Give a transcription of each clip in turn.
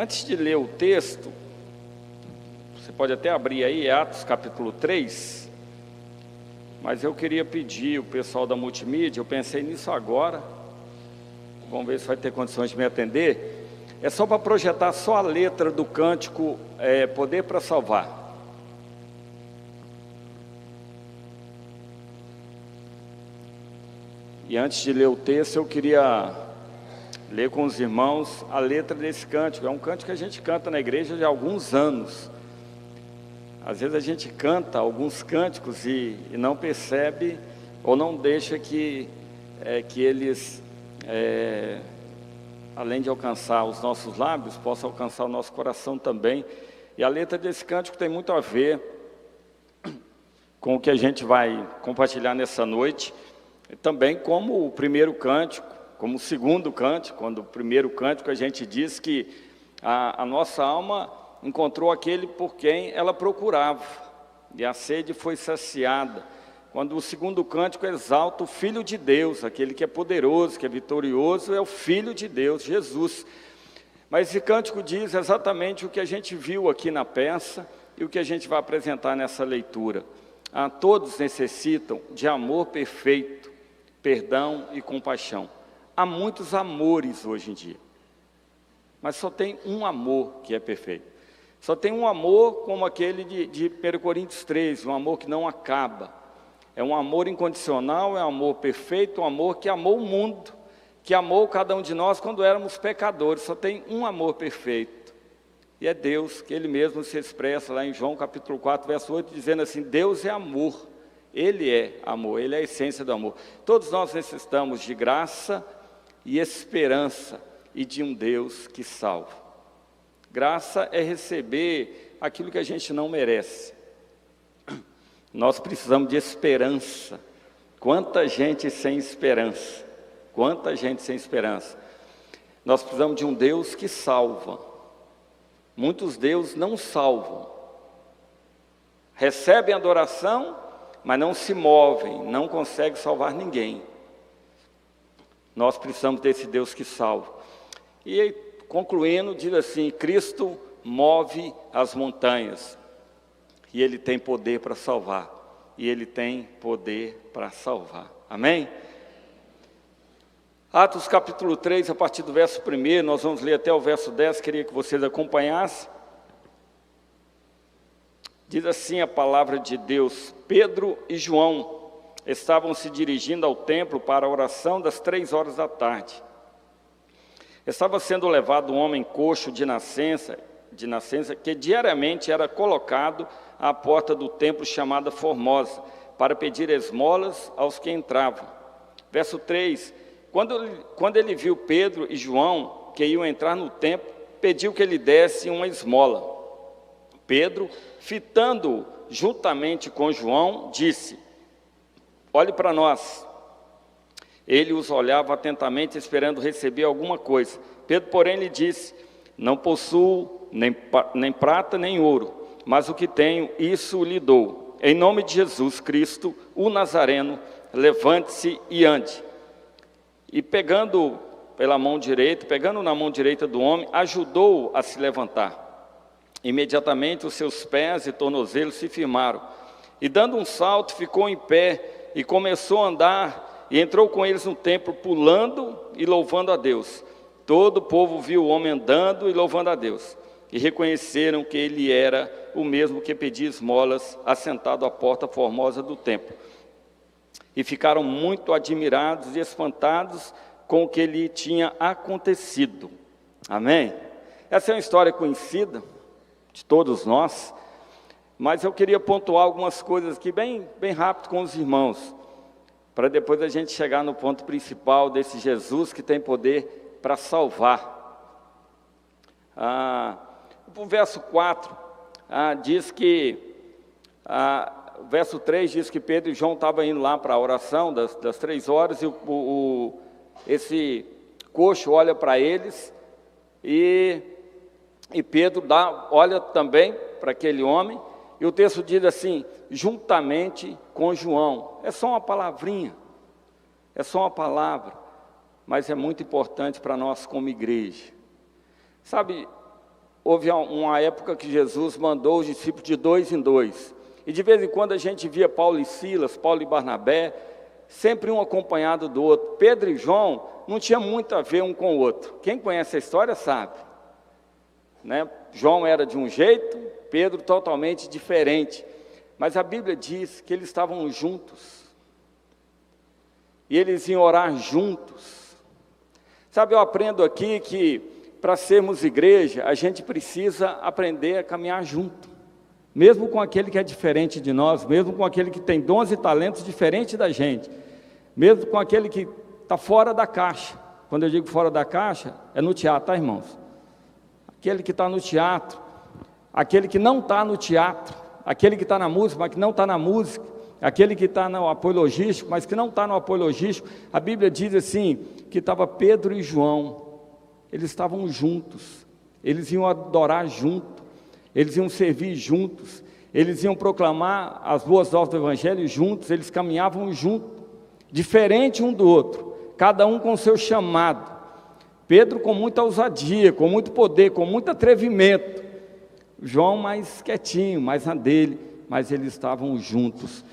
Antes de ler o texto, você pode até abrir aí, Atos capítulo 3, mas eu queria pedir o pessoal da multimídia, eu pensei nisso agora, vamos ver se vai ter condições de me atender, é só para projetar só a letra do cântico Poder para Salvar. E antes de ler o texto, eu queria ler com os irmãos a letra desse cântico. É um cântico que a gente canta na igreja já há alguns anos. Às vezes a gente canta alguns cânticos e não percebe ou não deixa que eles, além de alcançar os nossos lábios, possam alcançar o nosso coração também. E a letra desse cântico tem muito a ver com o que a gente vai compartilhar nessa noite, e também como o primeiro cântico, como o segundo cântico. Quando o primeiro cântico a gente diz que a nossa alma encontrou aquele por quem ela procurava, e a sede foi saciada. Quando o segundo cântico exalta o Filho de Deus, aquele que é poderoso, que é vitorioso, é o Filho de Deus, Jesus. Mas esse cântico diz exatamente o que a gente viu aqui na peça e o que a gente vai apresentar nessa leitura. Todos necessitam de amor perfeito, perdão e compaixão. Há muitos amores hoje em dia, mas só tem um amor que é perfeito. Só tem um amor como aquele de 1 Coríntios 13, um amor que não acaba. É um amor incondicional, é um amor perfeito, um amor que amou o mundo, que amou cada um de nós quando éramos pecadores. Só tem um amor perfeito, e é Deus, que Ele mesmo se expressa lá em João capítulo 4, verso 8, dizendo assim: Deus é amor, Ele é amor, Ele é a essência do amor. Todos nós necessitamos de graça e esperança e de um Deus que salva. Graça é receber aquilo que a gente não merece. Nós precisamos de esperança. Quanta gente sem esperança, quanta gente sem esperança. Nós precisamos de um Deus que salva. Muitos deuses não salvam, recebem adoração, mas não se movem, não conseguem salvar ninguém. Nós precisamos desse Deus que salva. E concluindo, diz assim: Cristo move as montanhas, e Ele tem poder para salvar, e Ele tem poder para salvar. Amém? Atos capítulo 3, a partir do verso 1, nós vamos ler até o verso 10, queria que vocês acompanhassem. Diz assim a palavra de Deus: Pedro e João estavam se dirigindo ao templo para a oração das 3 horas da tarde. Estava sendo levado um homem coxo de nascença, que diariamente era colocado à porta do templo chamada Formosa, para pedir esmolas aos que entravam. Verso 3, quando ele viu Pedro e João, que iam entrar no templo, pediu que ele desse uma esmola. Pedro, fitando-o juntamente com João, disse: olhe para nós. Ele os olhava atentamente, esperando receber alguma coisa. Pedro, porém, lhe disse: não possuo nem prata nem ouro, mas o que tenho, isso lhe dou. Em nome de Jesus Cristo, o Nazareno, levante-se e ande. E pegando na mão direita do homem, ajudou-o a se levantar. Imediatamente os seus pés e tornozelos se firmaram, e dando um salto, ficou em pé, e começou a andar, e entrou com eles no templo, pulando e louvando a Deus. Todo o povo viu o homem andando e louvando a Deus, e reconheceram que ele era o mesmo que pedia esmolas, assentado à porta formosa do templo. E ficaram muito admirados e espantados com o que lhe tinha acontecido. Amém? Essa é uma história conhecida de todos nós, mas eu queria pontuar algumas coisas aqui bem rápido com os irmãos, para depois a gente chegar no ponto principal desse Jesus que tem poder para salvar. O verso 4 diz que, o verso 3 diz que Pedro e João estavam indo lá para a oração das 3 horas, e esse coxo olha para eles, e Pedro olha também para aquele homem, e o texto diz assim: juntamente com João. É só uma palavrinha, é só uma palavra, mas é muito importante para nós como igreja. Sabe, houve uma época que Jesus mandou os discípulos de 2 em 2. E de vez em quando a gente via Paulo e Silas, Paulo e Barnabé, sempre um acompanhado do outro. Pedro e João não tinha muito a ver um com o outro. Quem conhece a história sabe, né? João era de um jeito, Pedro totalmente diferente. Mas a Bíblia diz que eles estavam juntos. E eles iam orar juntos. Sabe, eu aprendo aqui que para sermos igreja, a gente precisa aprender a caminhar junto. Mesmo com aquele que é diferente de nós, mesmo com aquele que tem dons e talentos diferentes da gente, mesmo com aquele que está fora da caixa. Quando eu digo fora da caixa, é no teatro, tá, irmãos? Aquele que está no teatro, aquele que não está no teatro, aquele que está na música, mas que não está na música, aquele que está no apoio logístico, mas que não está no apoio logístico. A Bíblia diz assim, que estava Pedro e João, eles estavam juntos, eles iam adorar junto, eles iam servir juntos, eles iam proclamar as boas novas do Evangelho juntos, eles caminhavam juntos, diferente um do outro, cada um com o seu chamado. Pedro com muita ousadia, com muito poder, com muito atrevimento, João mais quietinho, mais na dele, mas eles estavam juntos.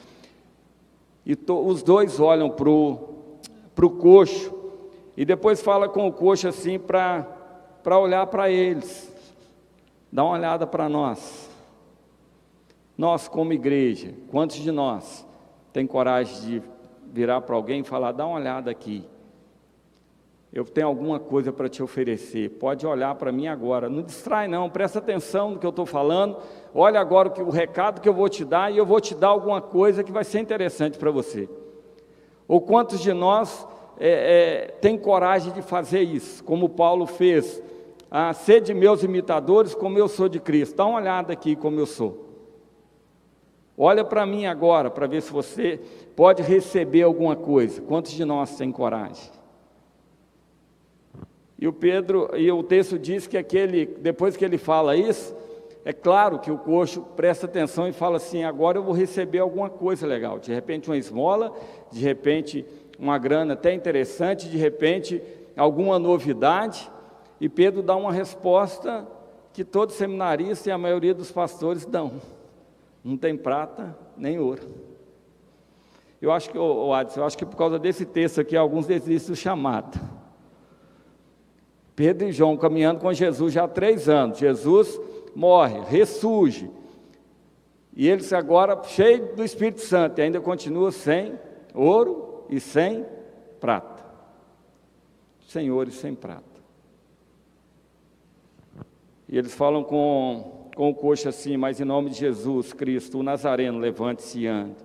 E os dois olham para o coxo, e depois fala com o coxo assim para olhar para eles. Dá uma olhada para nós. Nós como igreja, quantos de nós tem coragem de virar para alguém e falar, dá uma olhada aqui. Eu tenho alguma coisa para te oferecer, pode olhar para mim agora. Não distrai não, presta atenção no que eu estou falando. Olha agora o recado que eu vou te dar e eu vou te dar alguma coisa que vai ser interessante para você. Ou quantos de nós tem coragem de fazer isso, como Paulo fez, sede meus imitadores como eu sou de Cristo. Dá uma olhada aqui como eu sou. Olha para mim agora, para ver se você pode receber alguma coisa. Quantos de nós têm coragem? E o texto diz que depois que ele fala isso, é claro que o coxo presta atenção e fala assim, agora eu vou receber alguma coisa legal. De repente uma esmola, de repente uma grana até interessante, de repente alguma novidade. E Pedro dá uma resposta que todo seminarista e a maioria dos pastores dão. Não tem prata nem ouro. Eu acho que por causa desse texto aqui, alguns desistem do chamado. Pedro e João caminhando com Jesus já há 3 anos. Jesus morre, ressurge. E eles agora, cheios do Espírito Santo, e ainda continuam sem ouro e sem prata. Sem ouro e sem prata. E eles falam com o coxo assim, mas em nome de Jesus Cristo, o Nazareno, levante-se e ande.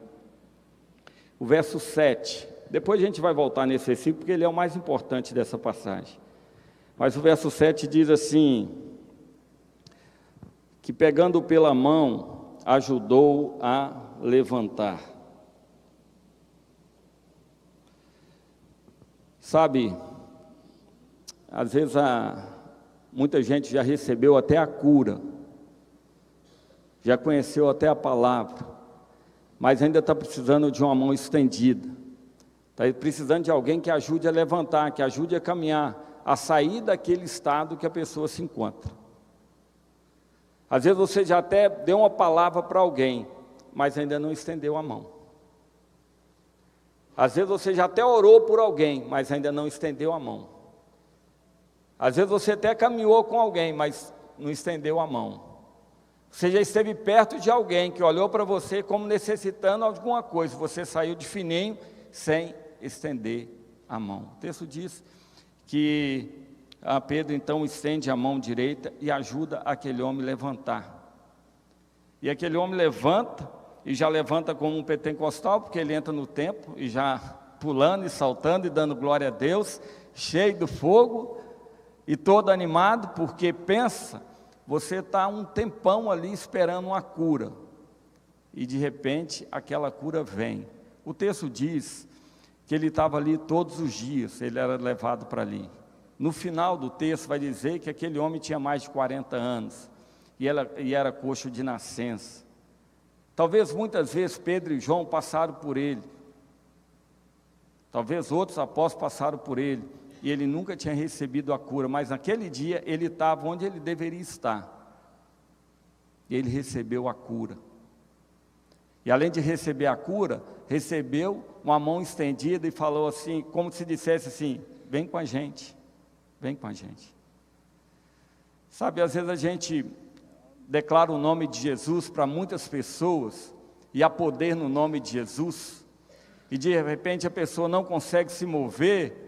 O verso 7, depois a gente vai voltar nesse versículo, porque ele é o mais importante dessa passagem. Mas o verso 7 diz assim, que pegando-o pela mão, ajudou a levantar. Sabe, às vezes muita gente já recebeu até a cura, já conheceu até a palavra, mas ainda está precisando de uma mão estendida, está precisando de alguém que ajude a levantar, que ajude a caminhar, a sair daquele estado que a pessoa se encontra. Às vezes você já até deu uma palavra para alguém, mas ainda não estendeu a mão. Às vezes você já até orou por alguém, mas ainda não estendeu a mão. Às vezes você até caminhou com alguém, mas não estendeu a mão. Você já esteve perto de alguém que olhou para você como necessitando alguma coisa, você saiu de fininho sem estender a mão. O texto diz que Pedro então estende a mão direita e ajuda aquele homem a levantar. E aquele homem levanta, e já levanta como um pentecostal, porque ele entra no templo e já pulando e saltando e dando glória a Deus, cheio do fogo e todo animado, porque pensa, você está um tempão ali esperando uma cura, e de repente aquela cura vem. O texto diz que ele estava ali todos os dias, ele era levado para ali. No final do texto vai dizer que aquele homem tinha mais de 40 anos, e era coxo de nascença. Talvez muitas vezes Pedro e João passaram por ele, talvez outros apóstolos passaram por ele, e ele nunca tinha recebido a cura, mas naquele dia ele estava onde ele deveria estar. e ele recebeu a cura. E além de receber a cura, recebeu uma mão estendida e falou assim, como se dissesse assim, vem com a gente, vem com a gente. Sabe, às vezes a gente declara o nome de Jesus para muitas pessoas, e há poder no nome de Jesus, e de repente a pessoa não consegue se mover,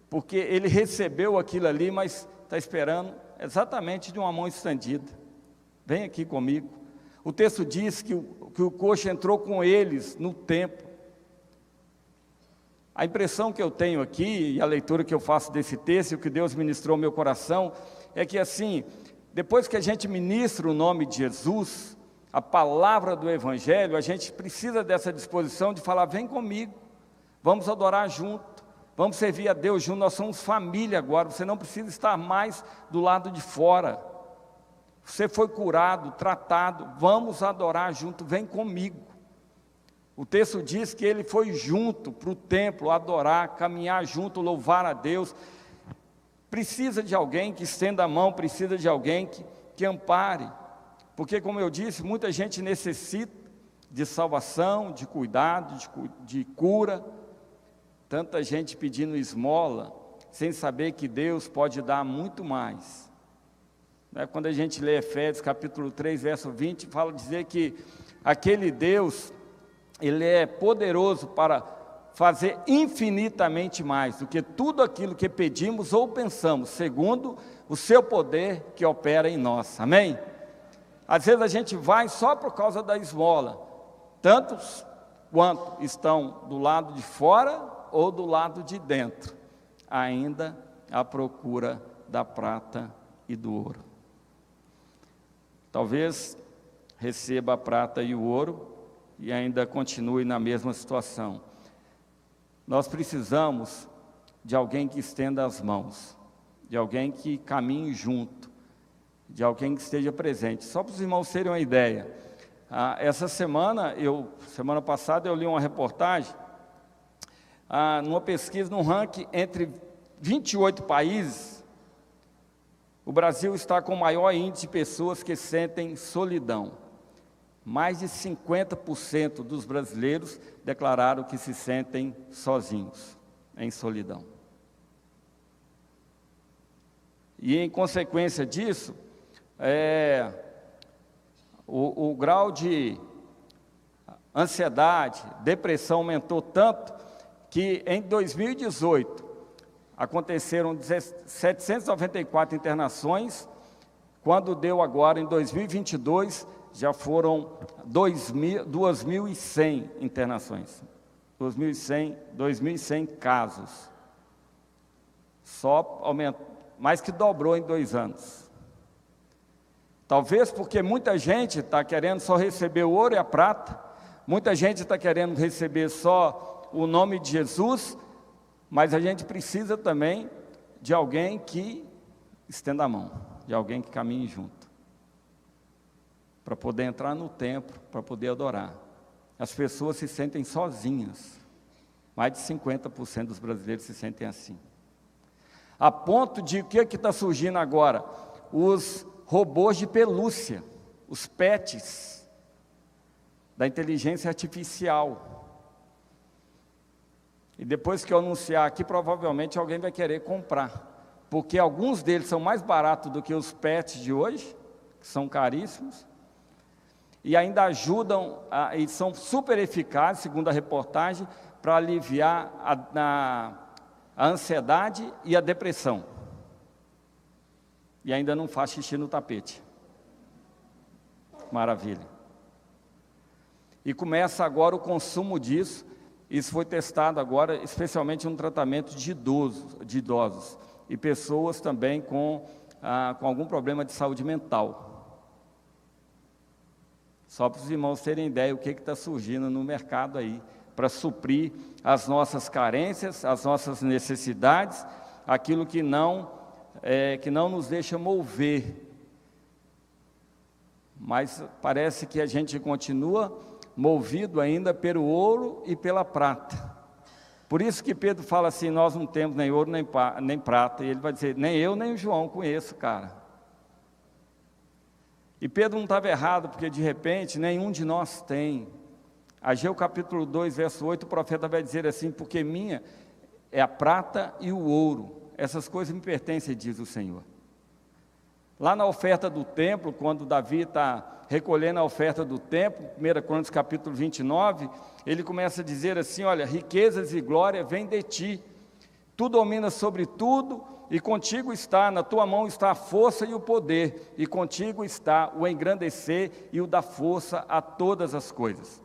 porque ele recebeu aquilo ali, mas está esperando exatamente de uma mão estendida. Vem aqui comigo. O texto diz que o coxo entrou com eles no templo. A impressão que eu tenho aqui, e a leitura que eu faço desse texto, e o que Deus ministrou ao meu coração, é que assim, depois que a gente ministra o nome de Jesus, a palavra do Evangelho, a gente precisa dessa disposição de falar, vem comigo, vamos adorar junto, vamos servir a Deus junto, nós somos família agora, você não precisa estar mais do lado de fora, você foi curado, tratado, vamos adorar junto, vem comigo. O texto diz que ele foi junto para o templo, adorar, caminhar junto, louvar a Deus. Precisa de alguém que estenda a mão, precisa de alguém que ampare, porque como eu disse, muita gente necessita de salvação, de cuidado, de cura, tanta gente pedindo esmola, sem saber que Deus pode dar muito mais. Quando a gente lê Efésios capítulo 3, verso 20, fala dizer que aquele Deus, Ele é poderoso para fazer infinitamente mais do que tudo aquilo que pedimos ou pensamos, segundo o seu poder que opera em nós, amém? Às vezes a gente vai só por causa da esmola, tantos quanto estão do lado de fora ou do lado de dentro, ainda à procura da prata e do ouro. Talvez receba a prata e o ouro e ainda continue na mesma situação. Nós precisamos de alguém que estenda as mãos, de alguém que caminhe junto, de alguém que esteja presente. Só para os irmãos terem uma ideia, semana passada eu li uma reportagem, numa pesquisa, num ranking entre 28 países, o Brasil está com o maior índice de pessoas que sentem solidão. Mais de 50% dos brasileiros declararam que se sentem sozinhos, em solidão. E em consequência disso, o grau de ansiedade, depressão aumentou tanto que em 2018 aconteceram 794 internações, quando deu agora em 2022 já foram 2.100 internações, 2.100 casos, só aumentou, mais que dobrou em 2 anos. Talvez porque muita gente está querendo só receber o ouro e a prata, muita gente está querendo receber só o nome de Jesus, mas a gente precisa também de alguém que estenda a mão, de alguém que caminhe junto, para poder entrar no templo, para poder adorar. As pessoas se sentem sozinhas, mais de 50% dos brasileiros se sentem assim. A ponto de, o que está surgindo agora? Os robôs de pelúcia, os pets, da inteligência artificial. E depois que eu anunciar aqui, provavelmente alguém vai querer comprar, porque alguns deles são mais baratos do que os pets de hoje, que são caríssimos, e ainda ajudam, e são super eficazes, segundo a reportagem, para aliviar a ansiedade e a depressão. E ainda não faz xixi no tapete. Maravilha. E começa agora o consumo disso. Isso foi testado agora, especialmente no tratamento de idosos e pessoas também com algum problema de saúde mental. Só para os irmãos terem ideia o que está surgindo no mercado aí, para suprir as nossas carências, as nossas necessidades, aquilo que não nos deixa mover. Mas parece que a gente continua movido ainda pelo ouro e pela prata. Por isso que Pedro fala assim, nós não temos nem ouro nem prata, e ele vai dizer, nem eu nem o João conheço, cara. E Pedro não estava errado, porque de repente nenhum de nós tem. Ageu capítulo 2, verso 8, o profeta vai dizer assim: porque minha é a prata e o ouro, essas coisas me pertencem, diz o Senhor. Lá na oferta do templo, quando Davi está recolhendo a oferta do templo, 1 Crônicas capítulo 29, ele começa a dizer assim: olha, riquezas e glória vêm de ti, tu dominas sobre tudo, e contigo está, na tua mão está a força e o poder, e contigo está o engrandecer e o dar força a todas as coisas.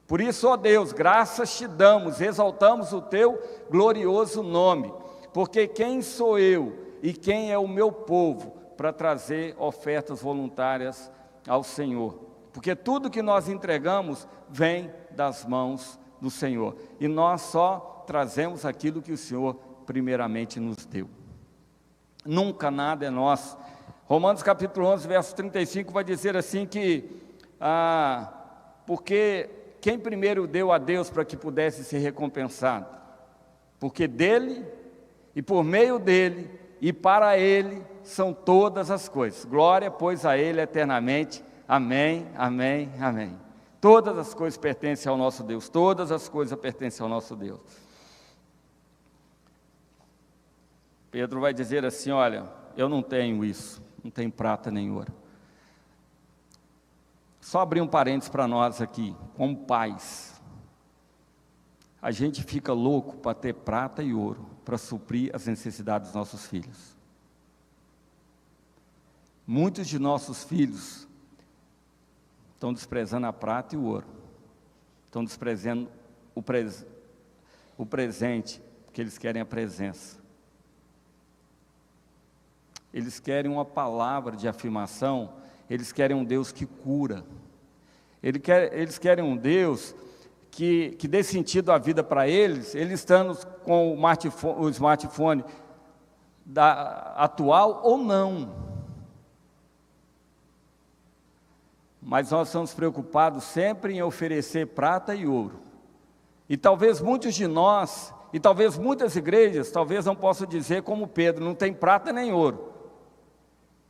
Por isso, ó Deus, graças te damos, exaltamos o teu glorioso nome, porque quem sou eu e quem é o meu povo para trazer ofertas voluntárias ao Senhor? Porque tudo que nós entregamos vem das mãos do Senhor, e nós só trazemos aquilo que o Senhor primeiramente nos deu. Nunca nada é nosso. Romanos capítulo 11, verso 35 vai dizer assim que, porque quem primeiro deu a Deus para que pudesse ser recompensado? Porque dele, e por meio dele, e para ele, são todas as coisas. Glória, pois, a ele eternamente. Amém, amém, amém. Todas as coisas pertencem ao nosso Deus, todas as coisas pertencem ao nosso Deus. Pedro vai dizer assim: olha, eu não tenho isso, não tenho prata nem ouro. Só abrir um parênteses para nós aqui, como pais. A gente fica louco para ter prata e ouro, para suprir as necessidades dos nossos filhos. Muitos de nossos filhos estão desprezando a prata e o ouro, estão desprezando o presente, porque eles querem a presença. Eles querem uma palavra de afirmação, eles querem um Deus que cura, eles querem um Deus que dê sentido à vida para eles, eles estando com o smartphone atual ou não. Mas nós estamos preocupados sempre em oferecer prata e ouro. E talvez muitos de nós, e talvez muitas igrejas, talvez não possam dizer como Pedro, não tem prata nem ouro.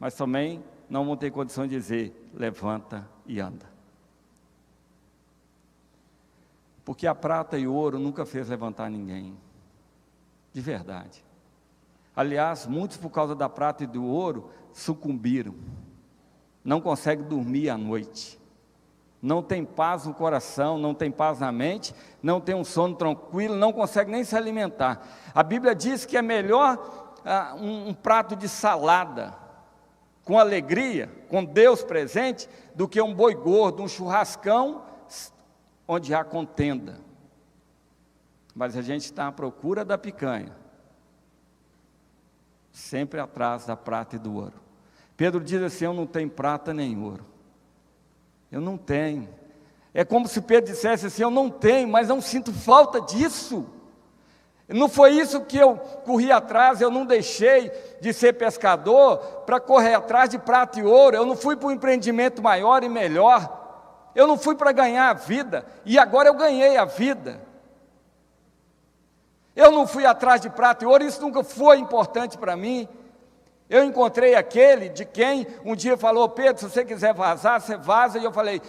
Mas também não vão ter condição de dizer, levanta e anda. Porque a prata e o ouro nunca fez levantar ninguém, de verdade. Aliás, muitos por causa da prata e do ouro, sucumbiram. Não conseguem dormir à noite. Não tem paz no coração, não tem paz na mente, não tem um sono tranquilo, não consegue nem se alimentar. A Bíblia diz que é melhor um prato de salada, com alegria, com Deus presente, do que um boi gordo, um churrascão, onde há contenda. Mas a gente está à procura da picanha, sempre atrás da prata e do ouro. Pedro diz assim: eu não tenho prata nem ouro, eu não tenho. É como se Pedro dissesse assim: eu não tenho, mas não sinto falta disso. Não foi isso que eu corri atrás, eu não deixei de ser pescador para correr atrás de prata e ouro, eu não fui para um empreendimento maior e melhor, eu não fui para ganhar a vida, e agora eu ganhei a vida. Eu não fui atrás de prata e ouro, isso nunca foi importante para mim. Eu encontrei aquele de quem um dia falou: Pedro, se você quiser vazar, você vaza, e eu falei: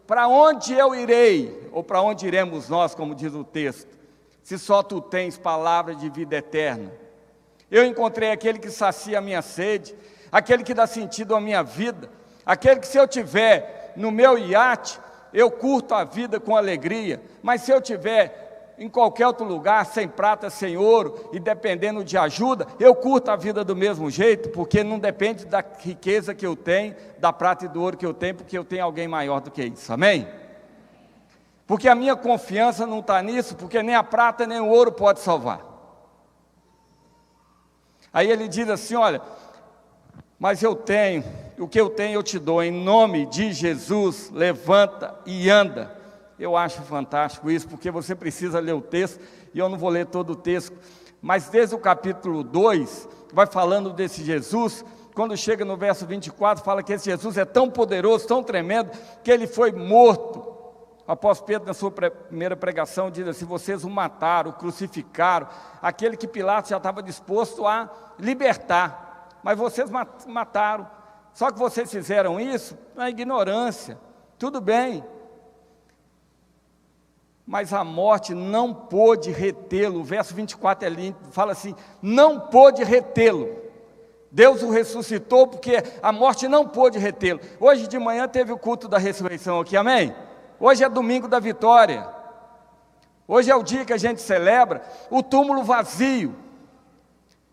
para onde eu irei, ou para onde iremos nós, como diz o texto, se só tu tens palavra de vida eterna? Eu encontrei aquele que sacia a minha sede, aquele que dá sentido à minha vida, aquele que, se eu tiver no meu iate, eu curto a vida com alegria, mas se eu tiver em qualquer outro lugar, sem prata, sem ouro, e dependendo de ajuda, eu curto a vida do mesmo jeito, porque não depende da riqueza que eu tenho, da prata e do ouro que eu tenho, porque eu tenho alguém maior do que isso, amém? Porque a minha confiança não está nisso, porque nem a prata nem o ouro pode salvar. Aí ele diz assim: olha, mas eu tenho, o que eu tenho eu te dou, em nome de Jesus, levanta e anda. Eu acho fantástico isso, porque você precisa ler o texto, e eu não vou ler todo o texto, mas desde o capítulo 2, vai falando desse Jesus. Quando chega no verso 24, fala que esse Jesus é tão poderoso, tão tremendo, que ele foi morto. O apóstolo Pedro, na sua primeira pregação, diz assim: vocês o mataram, o crucificaram, aquele que Pilatos já estava disposto a libertar, mas vocês mataram, Só que vocês fizeram isso na ignorância. Tudo bem. Mas a morte não pôde retê-lo. O verso 24 é lindo, fala assim: não pôde retê-lo. Deus o ressuscitou porque a morte não pôde retê-lo. Hoje de manhã teve o culto da ressurreição aqui, amém? Hoje é domingo da vitória. Hoje é o dia que a gente celebra o túmulo vazio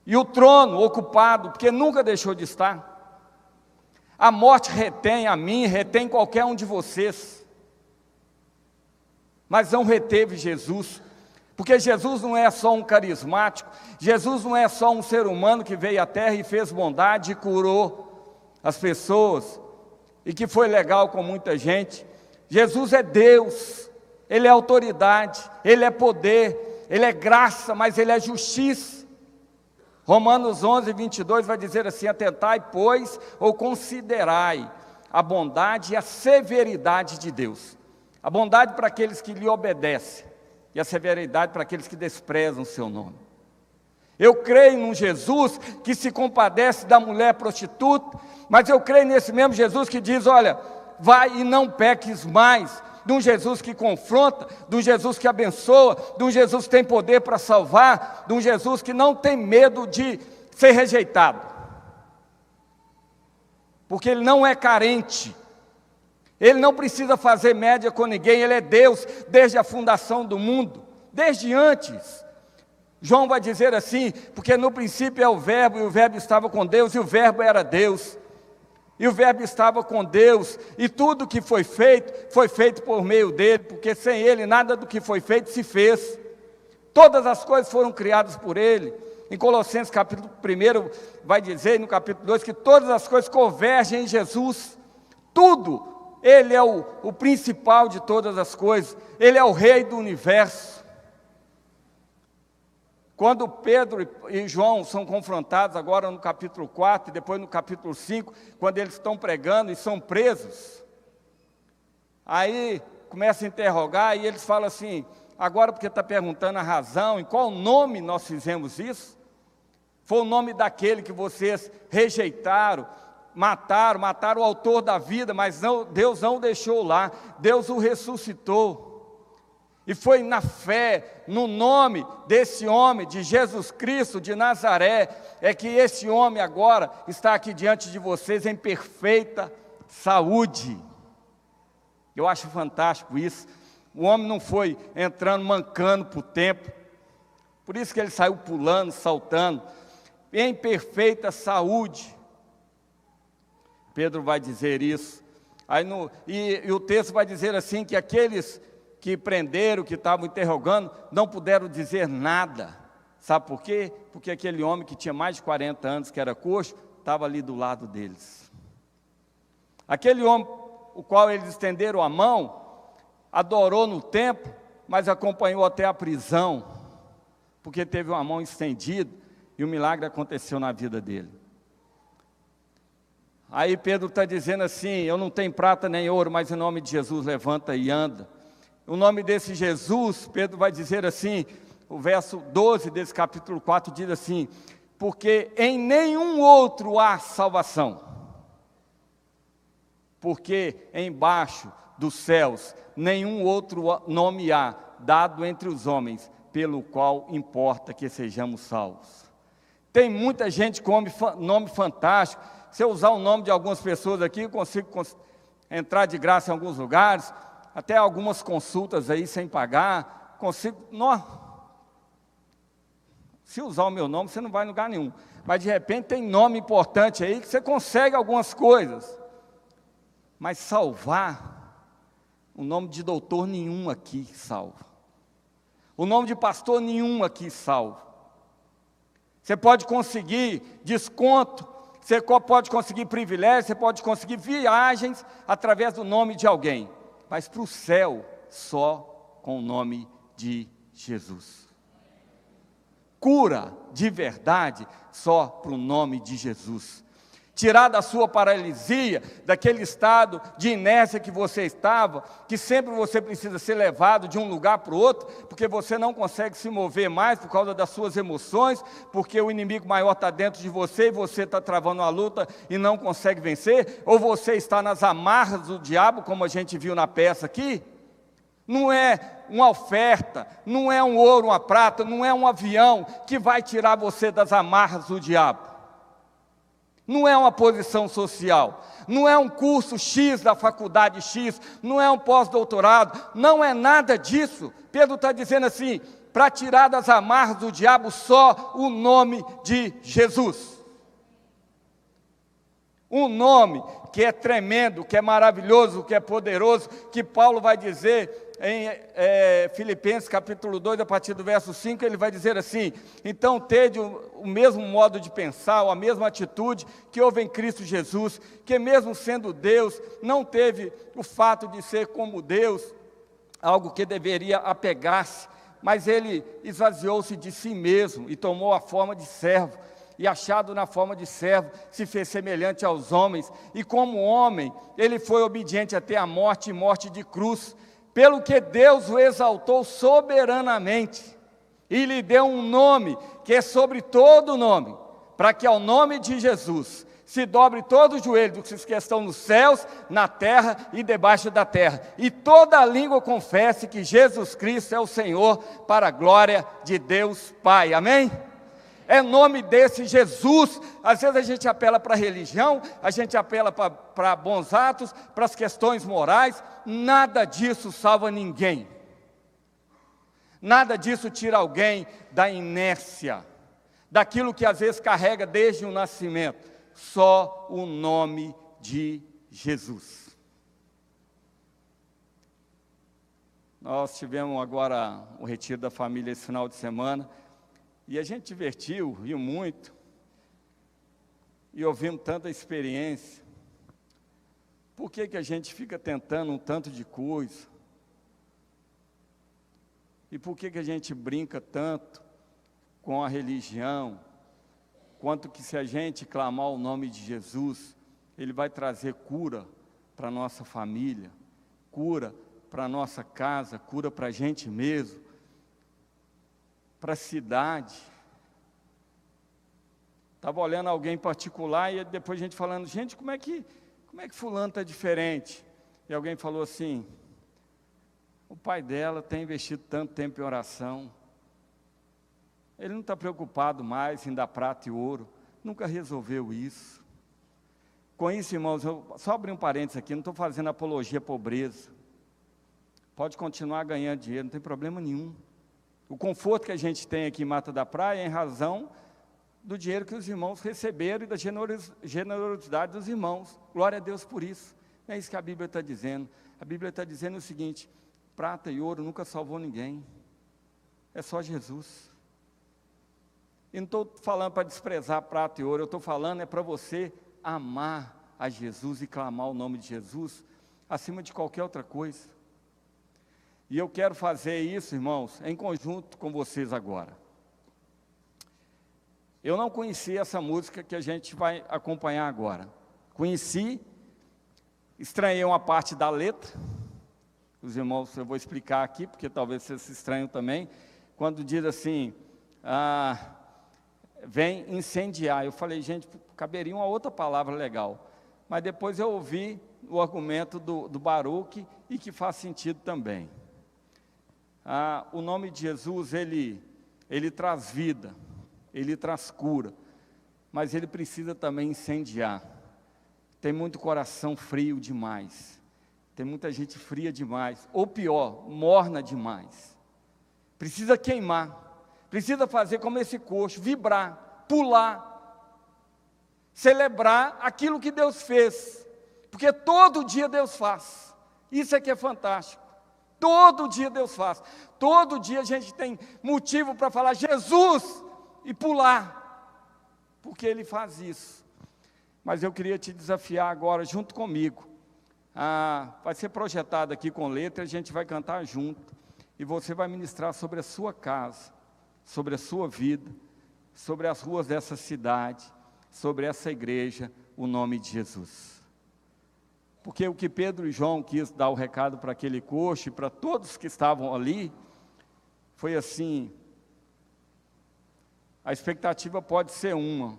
e o trono ocupado, porque nunca deixou de estar. A morte retém a mim, retém qualquer um de vocês, mas não reteve Jesus, porque Jesus não é só um carismático, Jesus não é só um ser humano que veio à terra e fez bondade e curou as pessoas, e que foi legal com muita gente. Jesus é Deus, Ele é autoridade, Ele é poder, Ele é graça, mas Ele é justiça. Romanos 11, 22 vai dizer assim: atentai, pois, ou considerai a bondade e a severidade de Deus. A bondade para aqueles que lhe obedecem, e a severidade para aqueles que desprezam o seu nome. Eu creio num Jesus que se compadece da mulher prostituta, mas eu creio nesse mesmo Jesus que diz: olha, vai e não peques mais. De um Jesus que confronta, de um Jesus que abençoa, de um Jesus que tem poder para salvar, de um Jesus que não tem medo de ser rejeitado, porque Ele não é carente, Ele não precisa fazer média com ninguém, Ele é Deus desde a fundação do mundo, desde antes. João vai dizer assim: porque no princípio é o Verbo, e o Verbo estava com Deus, e o Verbo era Deus. E o Verbo estava com Deus, e tudo que foi feito por meio dele, porque sem ele nada do que foi feito se fez. Todas as coisas foram criadas por ele. Em Colossenses capítulo 1 vai dizer, no capítulo 2, que todas as coisas convergem em Jesus. Tudo, ele é o principal de todas as coisas, ele é o rei do universo. Quando Pedro e João são confrontados agora no capítulo 4 e depois no capítulo 5, quando eles estão pregando e são presos, aí começa a interrogar e eles falam assim: agora porque está perguntando a razão, em qual nome nós fizemos isso? Foi o nome daquele que vocês rejeitaram, mataram o autor da vida, mas não, Deus não o deixou lá, Deus o ressuscitou. E foi na fé, no nome desse homem, de Jesus Cristo de Nazaré, é que esse homem agora está aqui diante de vocês em perfeita saúde. Eu acho fantástico isso. O homem não foi entrando, mancando para o templo, por isso que ele saiu pulando, saltando, em perfeita saúde. Pedro vai dizer isso. Aí e o texto vai dizer assim, que aqueles que prenderam, que estavam interrogando, não puderam dizer nada. Sabe por quê? Porque aquele homem que tinha mais de 40 anos, que era coxo, estava ali do lado deles. Aquele homem, o qual eles estenderam a mão, adorou no templo, mas acompanhou até a prisão, porque teve uma mão estendida, e o milagre aconteceu na vida dele. Aí Pedro está dizendo assim: eu não tenho prata nem ouro, mas em nome de Jesus levanta e anda. O nome desse Jesus, Pedro vai dizer assim, o verso 12 desse capítulo 4 diz assim: porque em nenhum outro há salvação, porque embaixo dos céus nenhum outro nome há dado entre os homens, pelo qual importa que sejamos salvos. Tem muita gente com nome fantástico. Se eu usar o nome de algumas pessoas aqui, eu consigo entrar de graça em alguns lugares, até algumas consultas aí sem pagar, se usar o meu nome, você não vai em lugar nenhum, mas de repente tem nome importante aí, que você consegue algumas coisas, mas salvar, o nome de doutor nenhum aqui salva, o nome de pastor nenhum aqui salva. Você pode conseguir desconto, você pode conseguir privilégio, você pode conseguir viagens através do nome de alguém, mas para o céu, só com o nome de Jesus. Cura de verdade, só para o nome de Jesus. tirar da sua paralisia, daquele estado de inércia que você estava, que sempre você precisa ser levado de um lugar para o outro, porque você não consegue se mover mais por causa das suas emoções, porque o inimigo maior está dentro de você e você está travando uma luta e não consegue vencer, ou você está nas amarras do diabo, como a gente viu na peça aqui. Não é uma oferta, não é um ouro, uma prata, não é um avião que vai tirar você das amarras do diabo. Não é uma posição social, não é um curso X da faculdade X, não é um pós-doutorado, não é nada disso. Pedro está dizendo assim, para tirar das amarras do diabo só o nome de Jesus. Um nome que é tremendo, que é maravilhoso, que é poderoso, que Paulo vai dizer em Filipenses capítulo 2, a partir do verso 5, ele vai dizer assim: então tede o mesmo modo de pensar, ou a mesma atitude que houve em Cristo Jesus, que mesmo sendo Deus, não teve o fato de ser como Deus, algo que deveria apegar-se, mas ele esvaziou-se de si mesmo e tomou a forma de servo, e achado na forma de servo, se fez semelhante aos homens, e como homem, ele foi obediente até a morte e morte de cruz, pelo que Deus o exaltou soberanamente, e lhe deu um nome, que é sobre todo nome, para que ao nome de Jesus se dobre todo o joelho dos que estão nos céus, na terra e debaixo da terra, e toda língua confesse que Jesus Cristo é o Senhor, para a glória de Deus Pai, amém? É nome desse Jesus. Às vezes a gente apela para a religião, a gente apela para bons atos, para as questões morais, nada disso salva ninguém, nada disso tira alguém da inércia, daquilo que às vezes carrega desde o nascimento, só o nome de Jesus. Nós tivemos agora o retiro da família esse final de semana, e a gente divertiu, riu muito, e ouvimos tanta experiência. Por que a gente fica tentando um tanto de coisa? E por que a gente brinca tanto com a religião? Quanto que se a gente clamar o nome de Jesus, Ele vai trazer cura para a nossa família, cura para a nossa casa, cura para a gente mesmo, para a cidade. Estava olhando alguém particular e depois a gente falando, gente, como é que fulano está diferente? E alguém falou assim, o pai dela tem investido tanto tempo em oração, ele não está preocupado mais em dar prata e ouro, nunca resolveu isso. Com isso, irmãos, eu só abri um parênteses aqui, não estou fazendo apologia à pobreza, pode continuar ganhando dinheiro, não tem problema nenhum. O conforto que a gente tem aqui em Mata da Praia é em razão do dinheiro que os irmãos receberam e da generosidade dos irmãos. Glória a Deus por isso. É isso que a Bíblia está dizendo. A Bíblia está dizendo o seguinte, prata e ouro nunca salvou ninguém. É só Jesus. E não estou falando para desprezar prata e ouro, eu estou falando para você amar a Jesus e clamar o nome de Jesus acima de qualquer outra coisa. E eu quero fazer isso, irmãos, em conjunto com vocês agora. Eu não conhecia essa música que a gente vai acompanhar agora. Conheci, estranhei uma parte da letra. Os irmãos, eu vou explicar aqui, porque talvez vocês se estranhem também. Quando diz assim, vem incendiar. Eu falei, gente, caberia uma outra palavra legal. Mas depois eu ouvi o argumento do Baruque e que faz sentido também. O nome de Jesus, ele traz vida, ele traz cura, mas ele precisa também incendiar. Tem muito coração frio demais, tem muita gente fria demais, ou pior, morna demais. Precisa queimar, precisa fazer como esse coxo, vibrar, pular, celebrar aquilo que Deus fez, porque todo dia Deus faz, isso é que é fantástico. Todo dia Deus faz, todo dia a gente tem motivo para falar Jesus e pular, porque Ele faz isso. Mas eu queria te desafiar agora, junto comigo, vai ser projetado aqui com letra, a gente vai cantar junto, e você vai ministrar sobre a sua casa, sobre a sua vida, sobre as ruas dessa cidade, sobre essa igreja o nome de Jesus. Porque o que Pedro e João quis dar o recado para aquele coxo e para todos que estavam ali, foi assim: a expectativa pode ser uma,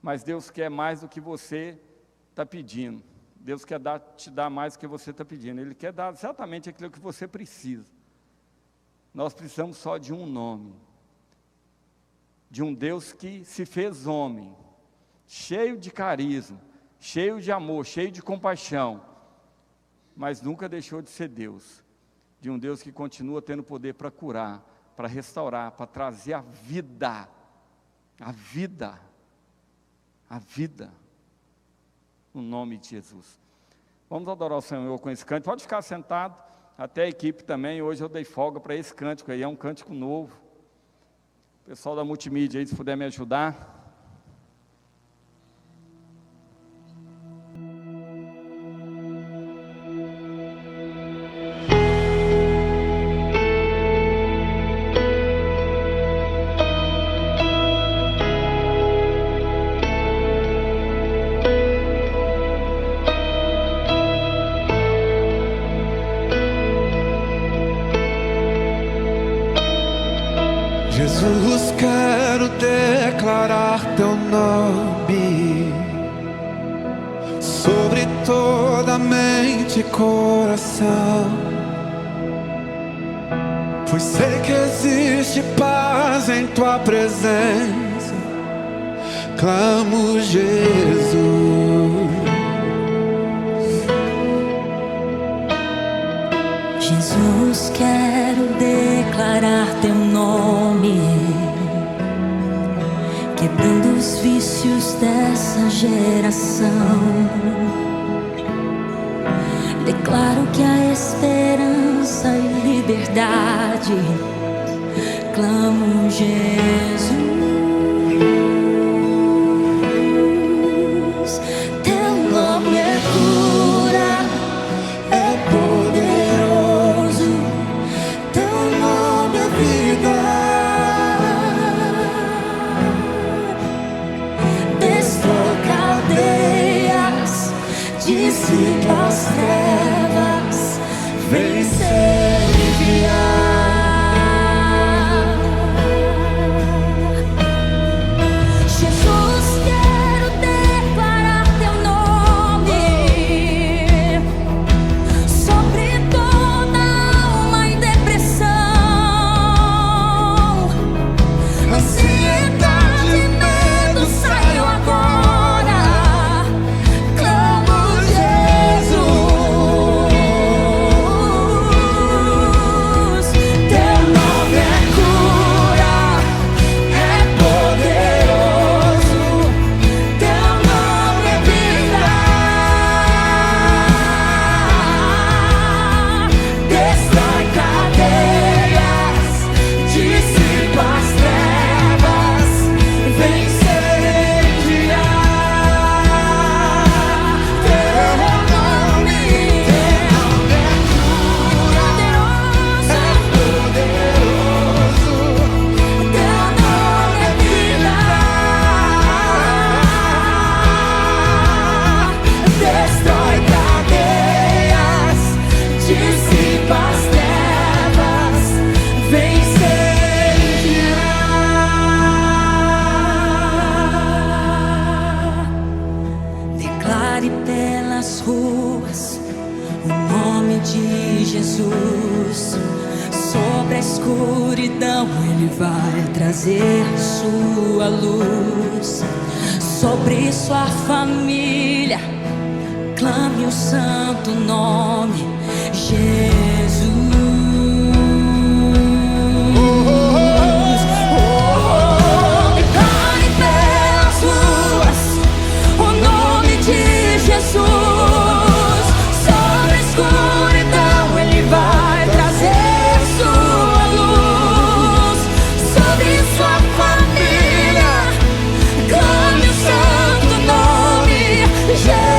mas Deus quer mais do que você está pedindo. Deus quer te dar mais do que você está pedindo. Ele quer dar exatamente aquilo que você precisa. Nós precisamos só de um nome, de um Deus que se fez homem, cheio de carisma, cheio de amor, cheio de compaixão, mas nunca deixou de ser Deus, de um Deus que continua tendo poder para curar, para restaurar, para trazer a vida, no nome de Jesus. Vamos adorar o Senhor com esse cântico. Pode ficar sentado, até a equipe também. Hoje eu dei folga para esse cântico aí, é um cântico novo. O pessoal da multimídia aí, se puder me ajudar. Jesus, quero declarar teu nome sobre toda mente e coração, pois sei que existe paz em tua presença. Clamo Jesus. Jesus, quero declarar teu nome, quebrando os vícios dessa geração. Declaro que há esperança e liberdade. Clamo Jesus. Teu nome é cura, é poderoso. Teu nome é vida. Destrói cadeias, dissipa as trevas, vence e guiar. Sobre a escuridão Ele vai trazer sua luz. Sobre sua família clame o santo nome Jesus. Declare pelas ruas o nome de Jesus. Sobre a escuridão Ele vai trazer sua luz. Sobre sua família clame o santo nome Jesus.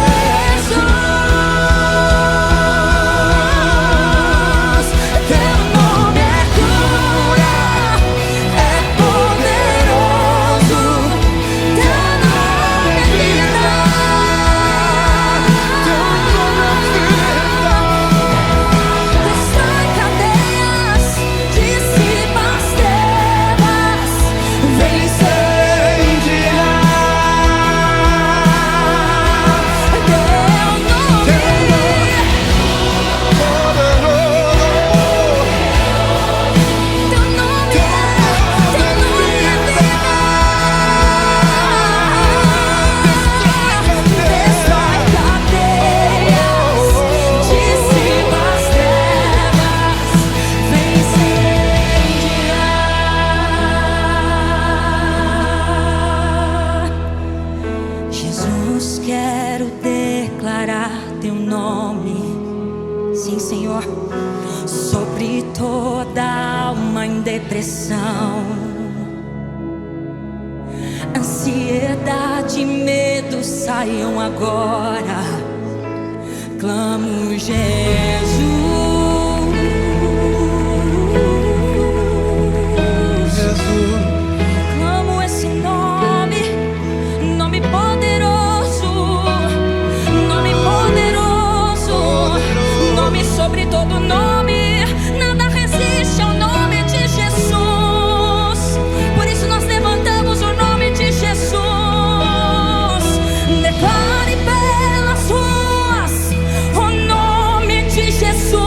declarar teu nome, sim, Senhor, sobre toda alma em depressão, ansiedade e medo saiam agora. Clamo Jesus. Clamo esse nome, nome poderoso, nome poderoso, nome sobre todo nome. Nada resiste ao nome de Jesus. Por isso nós levantamos o nome de Jesus. Declare pelas ruas o nome de Jesus.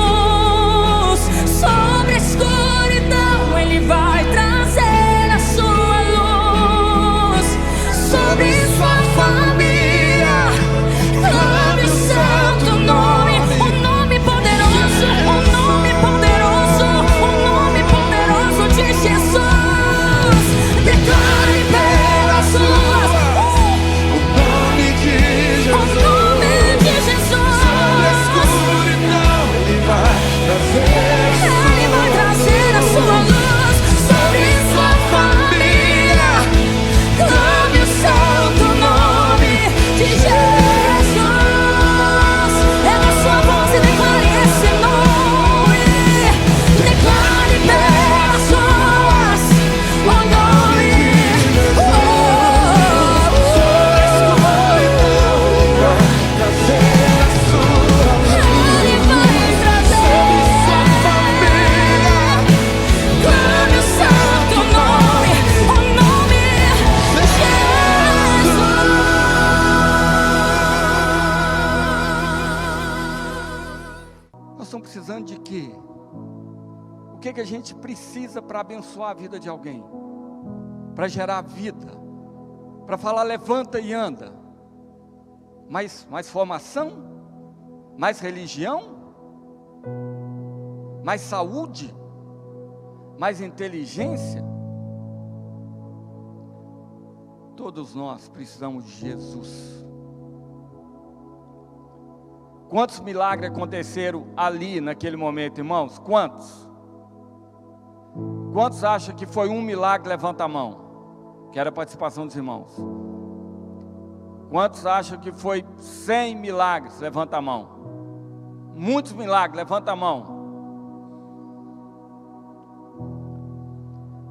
Sobre a escuridão Ele vai trazer a sua luz. Sobre sua família clame o santo nome, o nome poderoso, o nome poderoso, o nome poderoso de Jesus. Declare pelas ruas O nome de o nome de Jesus. Sobre a escuridão Ele vai trazer Ele vai trazer a sua luz. Sobre sua família clame o santo nome de Jesus. Erga sua voz e declare esse nome. Declare pelas ruas o nome. Ele vai trazer. Clame o santo nome, o nome de Jesus. Nós estamos precisando de quê? O que a gente precisa para abençoar a vida de alguém? Para gerar vida? Para falar levanta e anda? Mais formação? Mais religião? Mais saúde? Mais inteligência? Todos nós precisamos de Jesus. Quantos milagres aconteceram ali naquele momento, irmãos? Quantos? Quantos acham que foi um milagre? Levanta a mão. Quero a participação dos irmãos. Quantos acham que foi 100 milagres? Levanta a mão. Muitos milagres? Levanta a mão.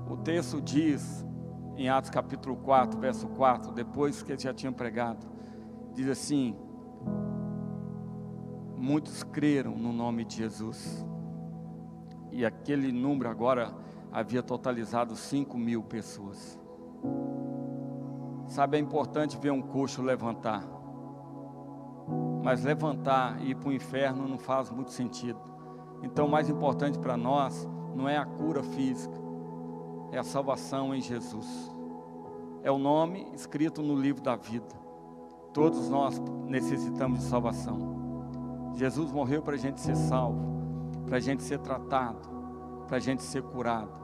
O texto diz, em Atos capítulo 4, verso 4, depois que eles já tinham pregado, diz assim: muitos creram no nome de Jesus. E aquele número agora havia totalizado 5.000 pessoas. Sabe, é importante ver um coxo levantar. Mas levantar e ir para o inferno não faz muito sentido. Então o mais importante para nós não é a cura física, é a salvação em Jesus. É o nome escrito no livro da vida. Todos nós necessitamos de salvação. Jesus morreu para a gente ser salvo, para a gente ser tratado, para a gente ser curado.